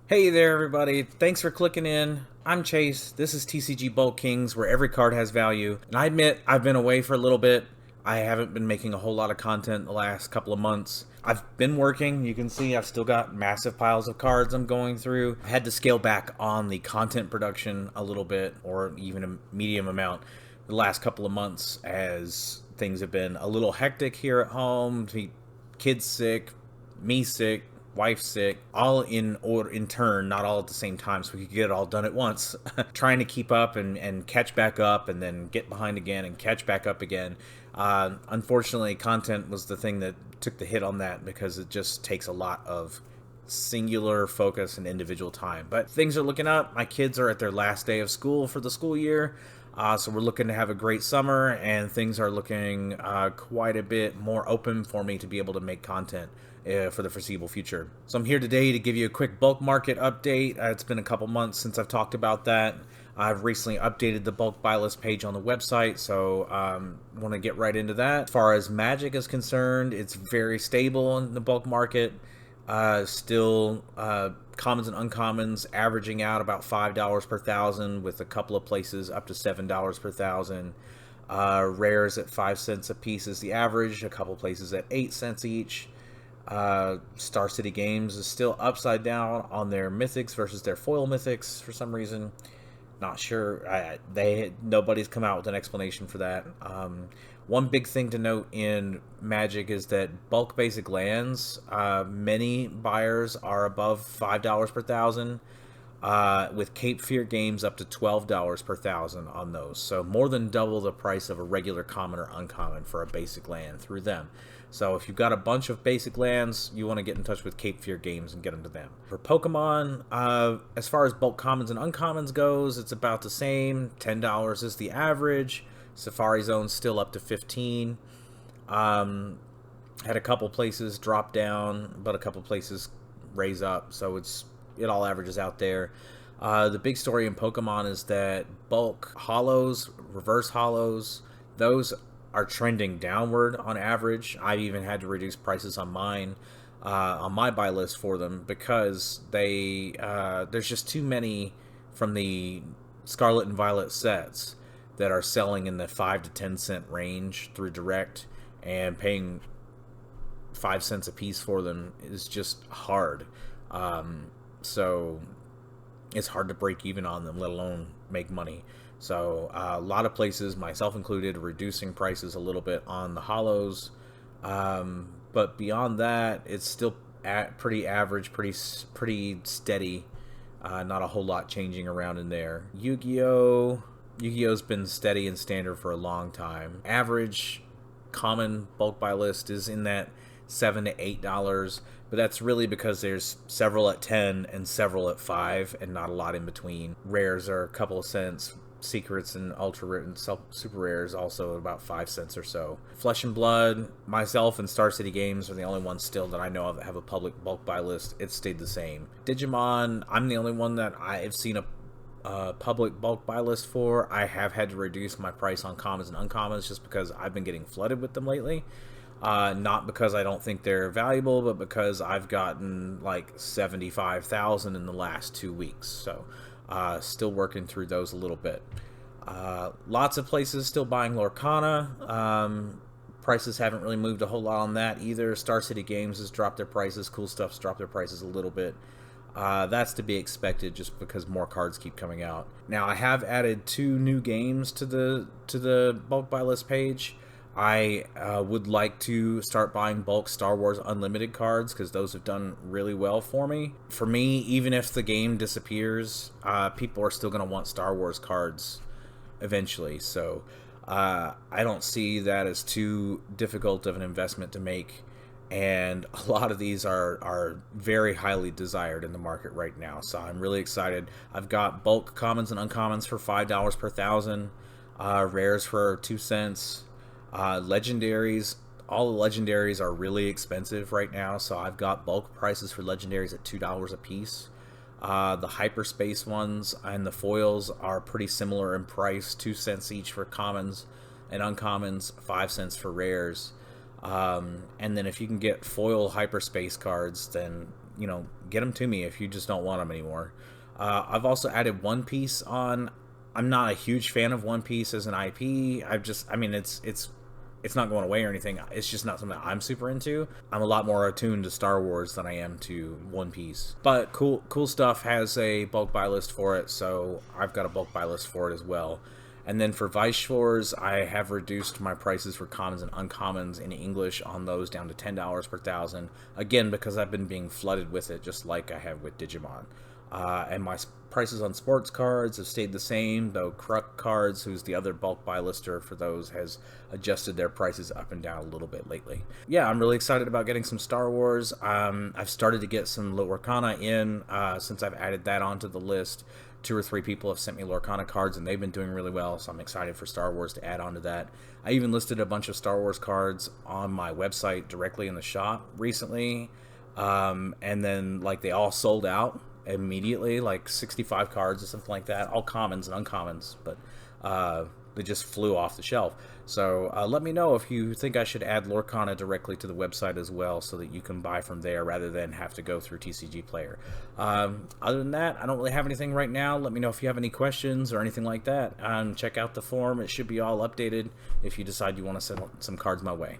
Hey there, everybody. Thanks for clicking in. I'm Chase. This is TCG Bulk Kings, where every card has value. And I admit, I've been away for a little bit. I haven't been making a whole lot of content the last couple of months. I've been working. You can see I've still got massive piles of cards I'm going through. I had to scale back on the content production a little bit, or even a medium amount, the last couple of months as things have been a little hectic here at home. Kids sick, me sick, wife sick, all in order in turn, not all at the same time, so we could get it all done at once. Trying to keep up and catch back up, and then get behind again and catch back up again. Unfortunately, content was the thing that took the hit on that because it just takes a lot of singular focus and individual time. But things are looking up. My kids are at their last day of school for the school year. So we're looking to have a great summer, and things are looking quite a bit more open for me to be able to make content for the foreseeable future. So I'm here today to give you a quick bulk market update. It's been a couple months since I've talked about that. I've recently updated the bulk buy list page on the website, so want to get right into that. As far as Magic is concerned, it's very stable in the bulk market. Still commons and uncommons averaging out about $5 per thousand, with a couple of places up to $7 per thousand. Rares at 5 cents a piece is the average, a couple places at 8 cents each. Star City Games is still upside down on their mythics versus their foil mythics for some reason. Not sure. Nobody's come out with an explanation for that. One big thing to note in Magic is that bulk basic lands, many buyers are above $5 per thousand, with Cape Fear Games up to $12 per thousand on those. So more than double the price of a regular common or uncommon for a basic land through them. So if you've got a bunch of basic lands, you want to get in touch with Cape Fear Games and get them to them. For Pokemon, as far as bulk commons and uncommons goes, it's about the same. $10 is the average. Safari Zone's still up to 15. Had a couple places drop down, but a couple places raise up, so it all averages out there. The big story in Pokemon is that bulk hollows, reverse hollows, those are trending downward on average. I've even had to reduce prices on mine, on my buy list for them, because there's just too many from the Scarlet and Violet sets that are selling in the 5 to 10 cent range through direct, and paying 5 cents a piece for them is just hard. So it's hard to break even on them, let alone make money. So a lot of places, myself included, reducing prices a little bit on the hollows. But beyond that, it's still pretty average, pretty steady. Not a whole lot changing around in there. Yu-Gi-Oh's been steady and standard for a long time. Average common bulk buy list is in that $7 to $8, but that's really because there's several at 10 and several at 5, and not a lot in between. Rares are a couple of cents. Secrets and ultra rare and super rares also about 5 cents or so. Flesh and Blood, myself, and Star City Games are the only ones still that I know of that have a public bulk buy list. It's stayed the same. Digimon, I'm the only one that I've seen a public bulk buy list for. I have had to reduce my price on commons and uncommons just because I've been getting flooded with them lately. Not because I don't think they're valuable, but because I've gotten like 75,000 in the last 2 weeks. So still working through those a little bit. Lots of places still buying Lorcana. Prices haven't really moved a whole lot on that either. Star City Games has dropped their prices. Cool Stuff's dropped their prices a little bit. That's to be expected just because more cards keep coming out. Now, I have added 2 new games to the bulk buy list page. I would like to start buying bulk Star Wars Unlimited cards, because those have done really well for me. For me, even if the game disappears, people are still going to want Star Wars cards eventually. So I don't see that as too difficult of an investment to make. And a lot of these are very highly desired in the market right now. So I'm really excited. I've got bulk commons and uncommons for $5 per thousand. Rares for 2 cents. Legendaries, all the legendaries are really expensive right now, so I've got bulk prices for legendaries at $2 a piece. The hyperspace ones and the foils are pretty similar in price, 2 cents each for commons and uncommons, 5 cents for rares. And then if you can get foil hyperspace cards, then get them to me if you just don't want them anymore. I've also added One Piece on. I'm not a huge fan of One Piece as an IP. I mean, it's not going away or anything. It's just not something I'm super into. I'm a lot more attuned to Star Wars than I am to One Piece. But Cool Stuff has a bulk buy list for it, so I've got a bulk buy list for it as well. And then for Vice Shores, I have reduced my prices for commons and uncommons in English on those down to $10 per thousand. Again, because I've been being flooded with it, just like I have with Digimon. And my prices on sports cards have stayed the same, though Kruk Cards, who's the other bulk buy lister for those, has adjusted their prices up and down a little bit lately. Yeah, I'm really excited about getting some Star Wars. I've started to get some Lorcana in since I've added that onto the list. 2 or 3 people have sent me Lorcana cards, and they've been doing really well, so I'm excited for Star Wars to add on to that. I even listed a bunch of Star Wars cards on my website directly in the shop recently, and then they all sold out immediately, 65 cards or something like that, all commons and uncommons, but they just flew off the shelf. So let me know if you think I should add Lorcana directly to the website as well, so that you can buy from there rather than have to go through TCG Player. Other than that, I don't really have anything right now. Let me know if you have any questions or anything like that. Check out the forum. It should be all updated if you decide you want to send some cards my way.